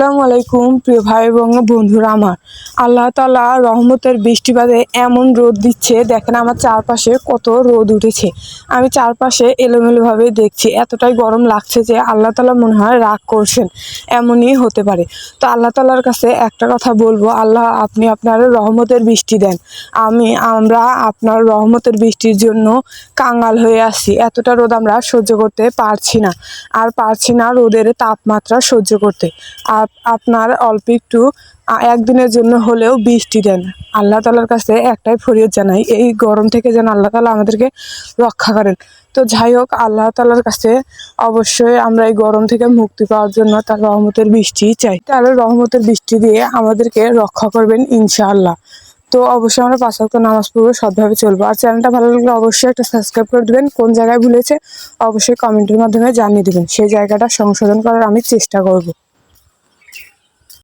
আসসালামু আলাইকুম প্রিয় ভাই এবং বন্ধুরা আমার। আল্লাহ তাআলা রহমতের বৃষ্টিপাতে এমন রোদ দিচ্ছে, দেখেন আমার চারপাশে কত রোদ উঠেছে। আমি চারপাশে এলোমেলোভাবে দেখছি, এতটাই গরম লাগছে যে আল্লাহ তাআলা মনে হয় রাগ করছেন, এমনই হতে পারে। তো আল্লাহ তাআলার কাছে একটা কথা বলবো, আল্লাহ আপনি আপনার রহমতের বৃষ্টি দেন। আমরা আপনার রহমতের বৃষ্টির জন্য কাঙ্গাল হয়ে আছি। এতটা রোদ আমরা সহ্য করতে পারছি না, আর পারছি না রোদের তাপমাত্রা সহ্য করতে। আপনার অল্প একটু একদিনের জন্য হলেও বৃষ্টি দেন। আল্লাহ তাআলার কাছে একটাই ফরিয়াদ জানাই, এই গরম থেকে যেন আল্লাহ তাআলা আমাদেরকে রক্ষা করেন। তো যাই হোক, আল্লাহ তাআলার কাছে অবশ্যই আমরা এই গরম থেকে মুক্তি পাওয়ার জন্য তার রহমতের বৃষ্টি চাই। তাহলে রহমতের বৃষ্টি দিয়ে আমাদেরকে রক্ষা করবেন ইনশাআল্লাহ। তো অবশ্যই আমরা 5 ওয়াক্ত নামাজ পড়বো, সৎভাবে চলবো। আর চ্যানেলটা ভালো লাগলে অবশ্যই একটা সাবস্ক্রাইব করে দেবেন। কোন জায়গায় ভুলেছে অবশ্যই কমেন্টের মাধ্যমে জানিয়ে দেবেন, সেই জায়গাটা সংশোধন করার আমি চেষ্টা করব।